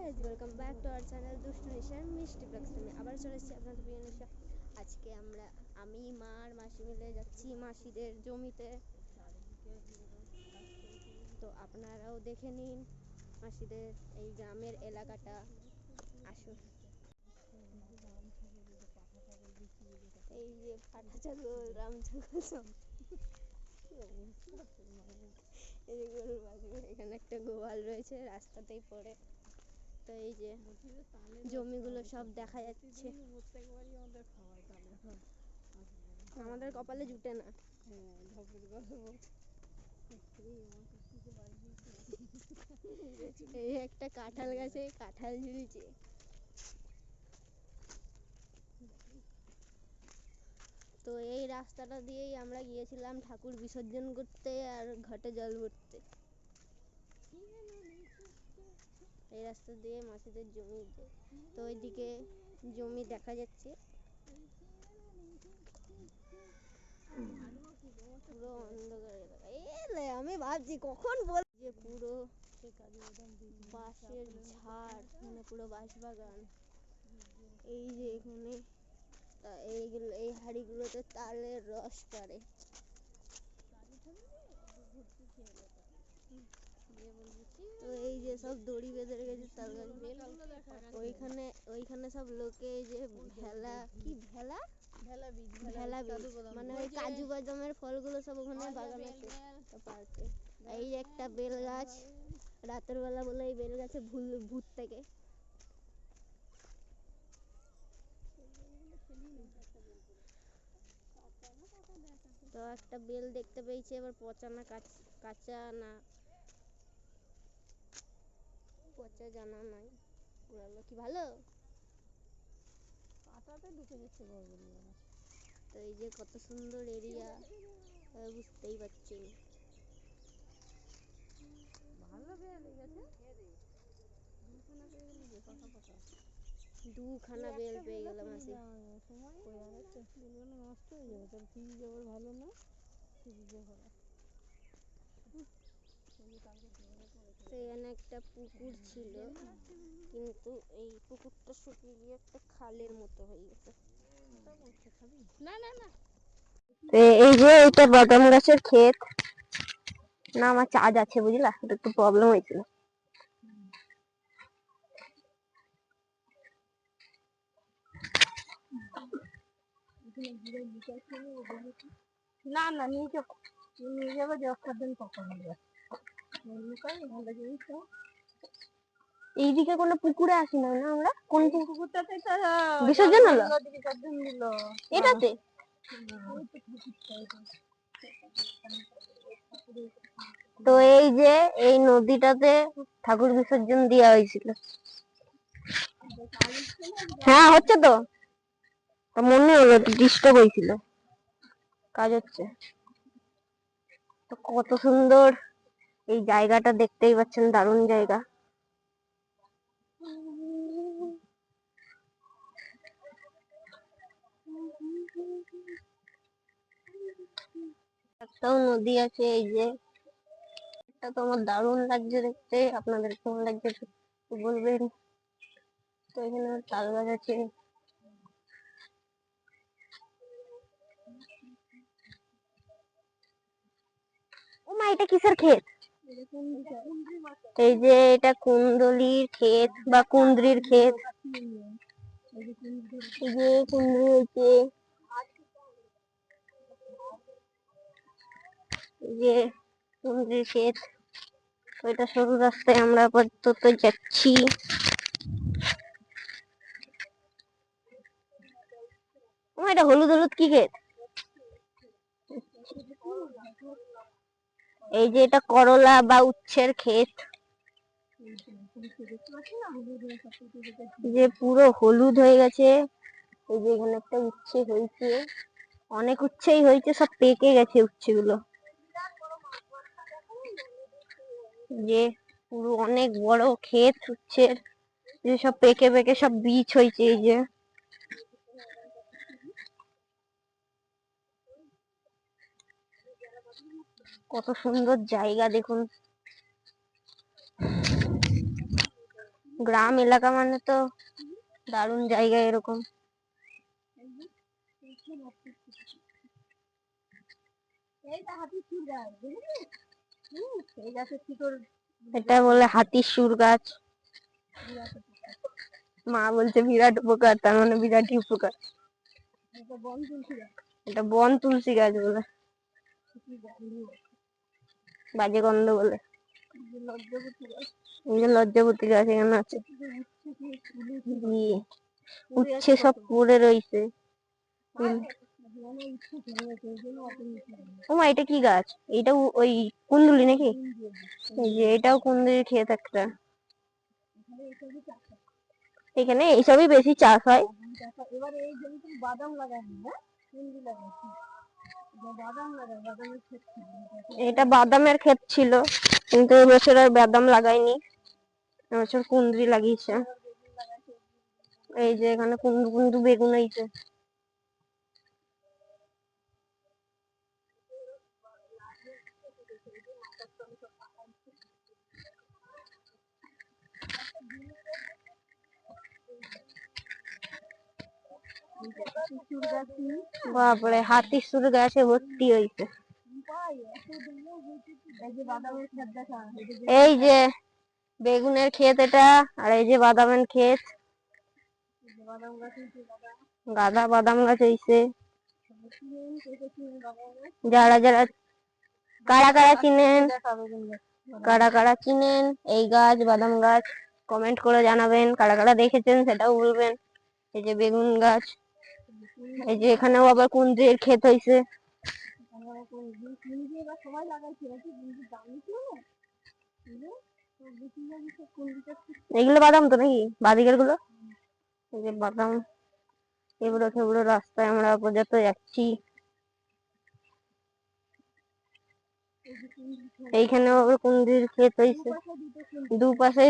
Guys, welcome back to our channel দুষ্টু নিশা মিষ্টি blogs. আমি আবার চলে এসেছি আপনাদের প্রিয় নিশা। আজকে আমি মা আর মাসি মিলে যাচ্ছি মাসিদের জমিতে। তো আপনারাও দেখে নিন মাসিদের এই গ্রামের এলাকাটা। আসুন। এই যে পাঠা ছাগল, রাম ছাগল সব এই যে গরুর বাছুর, এখানে একটা গোয়াল রয়েছে, রাস্তাতেই পড়ে। তো এই যে জমিগুলো সব দেখা যাচ্ছে। আমাদের কপালে জুটে না। এই একটা কাঁঠাল গাছে কাঁঠাল ঝুলছে। তো এই রাস্তাটা দিয়েই আমরা গিয়েছিলাম ঠাকুর বিসর্জন করতে আর ঘাটে জল ভরতে। এই রাস্তা দিয়ে মাসিদের জমি। তো ওইদিকে জমি দেখা যাচ্ছে, পুরো অন্ধকার এলাকা। আমি ভাবছি কখন বল যে পুরো বাঁশের ঝাড়, মানে পুরো বাঁশ বাগান। এই যে এখানে এইগুলো, এই হাড়িগুলোতে তালের রস পড়ে। তো এই যে সব দড়ি বেঁধে রেখেছে তাল গাছ। ওইখানে সব লোকে এই যে ভেলা মানে ওই কাজু বাদামের ফলগুলো সব ওখানে বাগানে পারছে। এই যে একটা বেল গাছ, রাতের বেলা বলে এই বেল গাছে ভূত থেকে। তো একটা বেল দেখতে পেয়েছি, এবার পচা না কাঁচা না পচা জানা নাই। পুরালো কি ভালো কাঁটাতে ঢুকে যাচ্ছে। তো এই যে কত সুন্দর এরিয়া, বুঝতেই পারছেন। ভালো বেল গেছে, দুখানা বেল পেয়ে গেলাম। নষ্ট হয়ে যাবে, তার ফ্রিজ আবার ভালো না, ফ্রিজে ভরা। সেখানে একটা পুকুর ছিল, কিন্তু এই পুকুরটা শুকিয়ে গিয়ে একটা খালের মতো হয়ে গেছে। এই যে এটা বাদাম গাছের ক্ষেত না, আমার চার্জ আছে বুঝলা, এটা একটু প্রবলেম হয়েছিল। না না নিয়ে যাবো, দশটার দিন কখন এইদিকে কোনো পুকুরে আসি না আমরা। কোন পুকুরটাতে বিসর্জন হলো? এটাতে তো এই যে এই নদীটাতে ঠাকুর বিসর্জন দেওয়া হয়েছিল। হ্যাঁ হচ্ছে তো, মনে হলো ডিস্টার্ব হয়েছিল, কাজ হচ্ছে তো। কত সুন্দর এই জায়গাটা, দেখতেই পাচ্ছেন, দারুণ জায়গা। একটাও নদী আছে। এই যে এটা তো আমার দারুণ লাগছে দেখতে, আপনাদের কেমন লাগছে বলবেন। তো এখানে তাল গাছ আছে। ও মা, এটা কিসের ক্ষেত? এই যে এটা কুন্দলির ক্ষেত বা কুন্দ্রির ক্ষেত। এই যে কুন্দ্রি হয়েছে, যে কুন্দ্রির ক্ষেত। ওইটা সরু রাস্তায় আমরা আপাতত যাচ্ছি। ও এটা হলুদ হলুদ কি ক্ষেত? এই যে এটা করলা বা উচ্ছের ক্ষেত, যে পুরো হলুদ হয়ে গেছে। এই যে এখানে একটা উচ্ছে হয়েছে, অনেক উচ্ছেই হয়েছে, সব পেকে গেছে উচ্ছে গুলো। যে পুরো অনেক বড় ক্ষেত উচ্ছের, যে সব পেকে পেকে সব বীজ হয়েছে। এই যে কত সুন্দর জায়গা দেখুন। গ্রাম এলাকা মানে তো দারুণ জায়গা এরকম। এটা বলে হাতির সুর গাছ। মা বলছে বিরাট উপকার, তার মানে বিরাটই উপকার। এটা বন তুলসী গাছ বলে, বাজে গন্ধ বলে। এই যে লজ্জাবতী গাছ এখানে আছে, উচ্ছে সব পড়ে রয়েছে। ও মা, এটা কি গাছ? এটা ওই কুন্দুলি নাকি? এই যে এটাও কুন্দুলির ক্ষেত একটা। এখানে এইসবই বেশি চাষ হয়। এটা বাদামের ক্ষেত ছিল, কিন্তু এবছর আর বাদাম লাগাইনি, এবছর কুঁদরি লাগিয়েছে। এই যে এখানে কুন্দু কুন্দু বেগুন হয়েছে। বাপরে, হাতির সুর গাছে ভর্তি হয়েছে। এই যে বেগুনের ক্ষেত এটা, আর এই যে বাদামের ক্ষেত। গাদা বাদাম গাছ হয়েছে। যারা যারা কারা কারা চিনেন, কারা কারা চিনেন এই গাছ, বাদাম গাছ, কমেন্ট করে জানাবেন। কারা কারা দেখেছেন সেটাও বলবেন। এই যে বেগুন গাছ, এই যে এখানেও আবার কুঁদরির ক্ষেত হয়েছে। এগুলো বাদাম তো নাকি, বাদিকের গুলো? এই যে বাদাম, এবড়ো খেবড়ো রাস্তায় আমরা পর্যন্ত যাচ্ছি। এইখানেও আবার কুঁদরির ক্ষেত হয়েছে, দুপাশে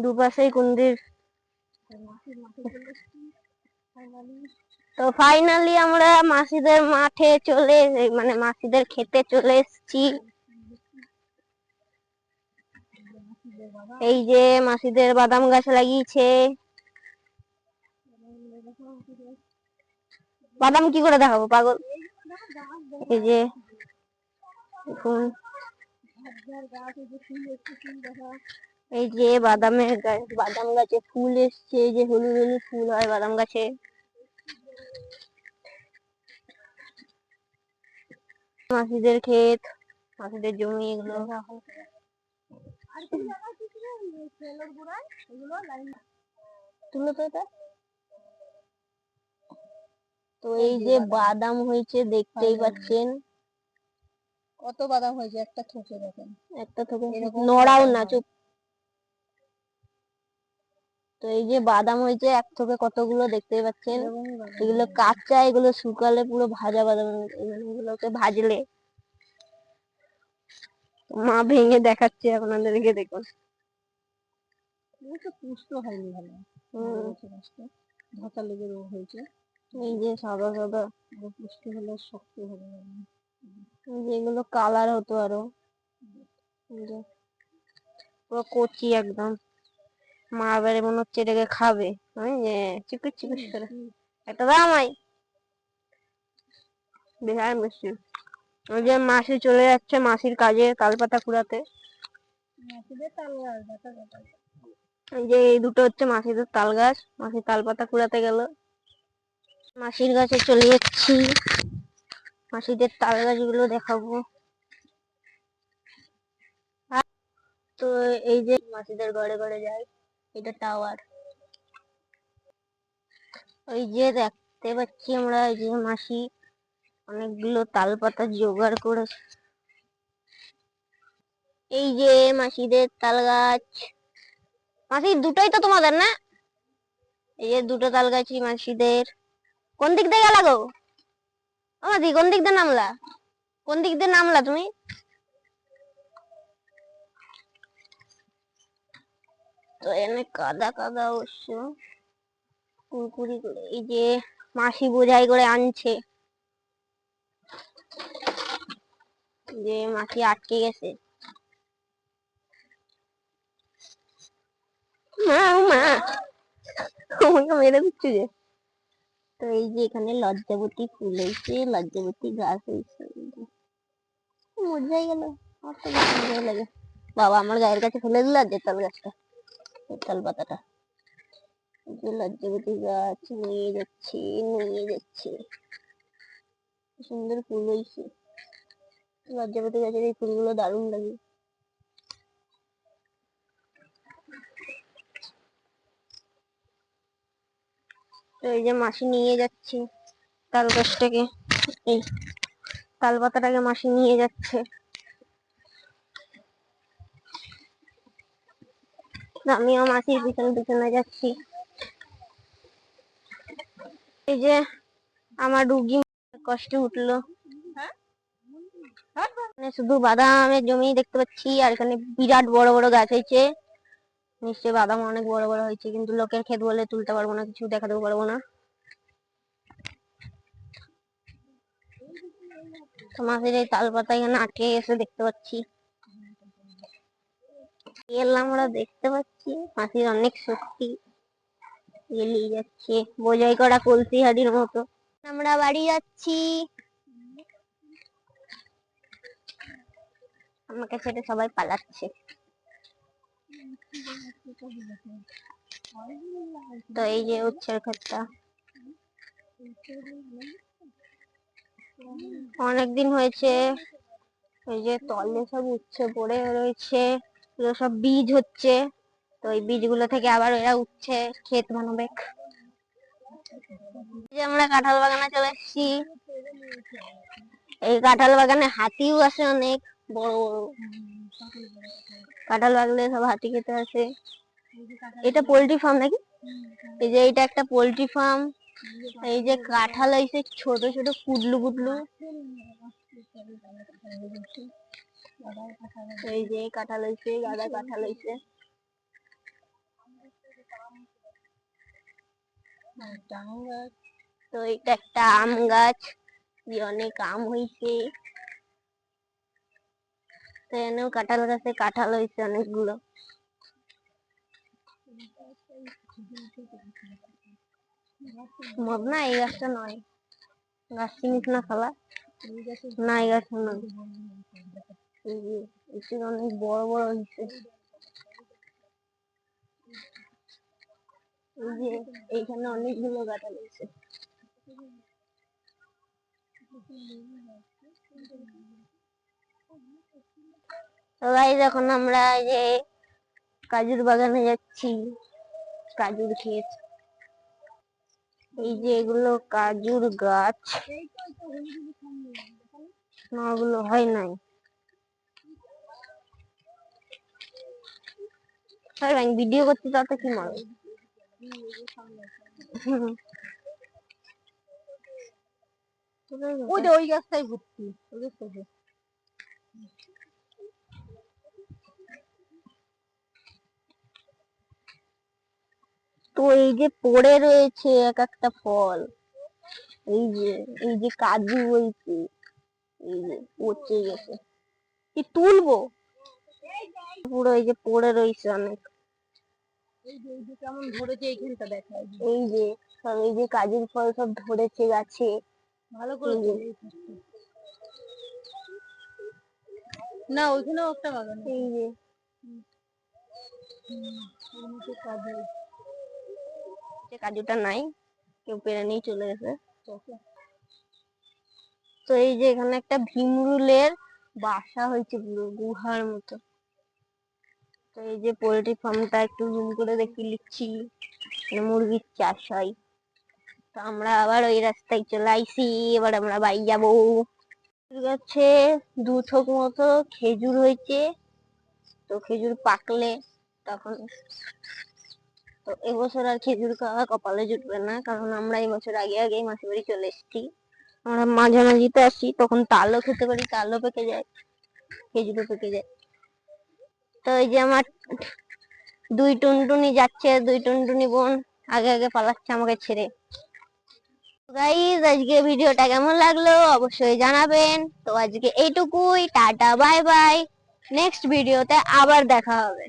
দুপাশেই কুঁদরির। তো ফাইনালি আমরা মাসিদের মাঠে মানে মাসিদের খেতে চলে এসেছি। এই যে মাসিদের বাদাম গাছ লাগিয়েছে। বাদাম কি করে দেখাবো পাগল? এই যে দেখুন, এই যে বাদামের গাছ, বাদাম গাছে ফুল এসছে। এই যে হলুদ হলুদ ফুল হয় বাদাম গাছে। মাসিদের ক্ষেত, মাসিদের জমি এগুলো। তুলো তো এটা। তো এই যে বাদাম হয়েছে দেখতেই পাচ্ছেন, কত বাদাম হয়েছে একটা থোকে। দেখেন একটা থোকে, নড়াও না, চুপ। তো এই যে বাদাম হয়েছে এক থোকে কতগুলো দেখতেই পাচ্ছেন। এগুলো কাঁচা, এগুলো শুকালে পুরো ভাজা বাদাম। এগুলোকে ভাজলে, মা ভেঙে দেখাচ্ছে আপনাদেরকে, দেখুন। পুষ্ট হয়নি ভালো, ঢাকা লেগে রোগ হয়েছে। এই যে সাদা সাদা, পুষ্ট হলে শক্ত হবে। যেগুলো কালার হতো আরো, পুরো কচি একদম। মা এবারে মনে হচ্ছে এটাকে খাবে। চিকুস চিকুস করে একটা দামাই, বিহার মিষ্টি। ওই যে মাসি চলে যাচ্ছে মাসির কাজে, তালপাতা কুড়াতে। এই যে এই দুটো হচ্ছে মাসিদের তাল গাছ, মাসি তালপাতা কুড়াতে গেল। মাসির গাছে চলে যাচ্ছি, মাসিদের তাল গাছগুলো দেখাবো। তো এই যে মাসিদের ঘরে ঘরে যায়, এটা টাওয়ার। ওই যে দেখতে পাচ্ছি আমরা, এই যে মাসি অনেকগুলো তাল পাতা জোগাড় করেছে। এই যে মাসিদের তাল গাছ। মাসি দুটোই তো তোমাদের না? এই যে দুটো তাল গাছই মাসিদের। কোন দিক দিয়ে গেলা গো? মাসি কোন দিক দিয়ে নামলা? কোন দিক দিয়ে নামলা তুমি? তো এনে কাদা কাদা অবশ্য, কুড়কুড়ি করে। এই যে মাসি বোঝাই করে আনছে, যে মাসি আটকে গেছে। আমাকে মেরে দিচ্ছে যে। তো এই যে এখানে লজ্জাবতী ফুল হয়েছে, লজ্জাবতী গাছ হয়েছে, মজাই গেল। আমার তো বেশ মজাই লাগে। বাবা আমার গায়ের কাছে ফেলে দিল জেতাল গাছটা, জেতাল পাতাটা। যে লজ্জাবতী গাছ নিয়ে যাচ্ছে, নিয়ে যাচ্ছে। সুন্দর ফুল হয়েছে, লজ্জাবতী গাছের এই ফুলগুলো দারুণ লাগে। তো এই যে মাসি নিয়ে যাচ্ছে তাল গাছটাকে, এই তাল পাতাটাকে মাসি নিয়ে যাচ্ছে। আমিও মাসির পিছনে পিছনে যাচ্ছি। এই যে আমার রুগী কষ্টে উঠলো, শুধু বাদামের জমি দেখতে পাচ্ছি, আর এখানে বিরাট বড় বড় গাছ হয়েছে। নিশ্চয়ই বাদাম অনেক বড় বড় হয়েছে, কিন্তু লোকের ক্ষেত বলে তুলতে পারবো না, কিছু দেখাতেও পারবো না। মাসির এই তাল পাতা এখানে আটকে গেছে দেখতে পাচ্ছি। আমরা দেখতে পাচ্ছি মাসির অনেক শক্তি, এলিয়ে যাচ্ছে বোঝাই করা কলসি হাড়ির মতো। আমরা বাড়ি যাচ্ছি, আমাকে ছেড়ে সবাই পালাচ্ছে। তো এই যে উচ্ছের ক্ষেতটা, অনেকদিন হয়েছে। এই যে তলে সব উচ্ছে পড়ে রয়েছে, সব বীজ হচ্ছে। তো এই বীজগুলো থেকে আবার এরা উচ্ছে ক্ষেত বানাবে। যে আমরা কাঁঠাল বাগানে চলে এসেছি। এই কাঁঠাল বাগানে হাতিও আসে, অনেক বড় বড় কাঁঠাল বাগলে সব হাতি খেতে আসে। এটা পোল্ট্রি ফার্ম নাকি? এই যে এটা একটা পোল্ট্রি ফার্ম। এই যে কাঁঠাল হয়েছে ছোট ছোট পুডলু পুডলু। এই যে কাঁঠাল হয়েছে, গাদা কাঁঠাল হয়েছে। তো এটা একটা আম গাছ, অনেক আম হয়েছে। তো এনেও কাঁঠাল গাছে কাঁঠাল হয়েছে অনেকগুলো। না এই গাছটা নয়, গাছ চিনিস না খালা? না এই গাছটা নয়, অনেক বড় বড় হয়েছে। এই যে এইখানে অনেকগুলো কাঁঠাল হয়েছে। তো গাইস এখন আমরা এই যে কাজুর বাগানে যাচ্ছি, কাজুর ক্ষেত। এই যে এগুলো কাজুর গাছ, না ওগুলো হয় নাই। আমি ভিডিও করছি তাতে কি মারো? ওই গাছটাই ভর্তি, ওই গাছটাই। তো এই যে পড়ে রয়েছে এক একটা ফল, এই যে কাজু হয়েছে, এই যে পচে গেছে, কি তুলবো পুরো, এই যে পড়ে রয়েছে অনেক। এই যে কেমন ধরেছে এইখানটা দেখা, এই যে সব এই যে কাজুর ফল সব ধরেছে গাছে, ভালো করে না ওইখানেও একটা বাগান। এই যে কাজুটা নাই, কেউ পেরে নিয়ে চলে গেছে। তো এই যে এখানে একটা ভীমরুলের বাসা হয়েছে পুরো গুহার মতো। তো এই যে পোল্ট্রি ফার্মটা একটু জুম করে দেখি লিখছি, মুরগির চাষ হয়। তো আমরা আবার ওই রাস্তায় চলে আইছি, এবার আমরা বাড়ি যাবো। গাছে 2 থোক মতো খেজুর হয়েছে, তো খেজুর পাকলে তখন, তো এবছর আর খেজুর খাওয়া কপালে জুটবে না, কারণ আমরা এই বছর আগে আগে মাসির বাড়ি চলে এসেছি। আমরা মাঝামাঝিতে আসি, তখন তালও খেতে পারি, তালও পেকে যায়, খেজুরও পেকে যায়। তো এই যে আমার 2 টুনটুনি যাচ্ছে, 2 টুনটুনি বোন আগে আগে পালাচ্ছে আমাকে ছেড়ে। গাইস আজকে ভিডিওটা কেমন লাগলো অবশ্যই জানাবেন। তো আজকে এইটুকুই, টাটা বাই বাই, নেক্সট ভিডিওতে আবার দেখা হবে।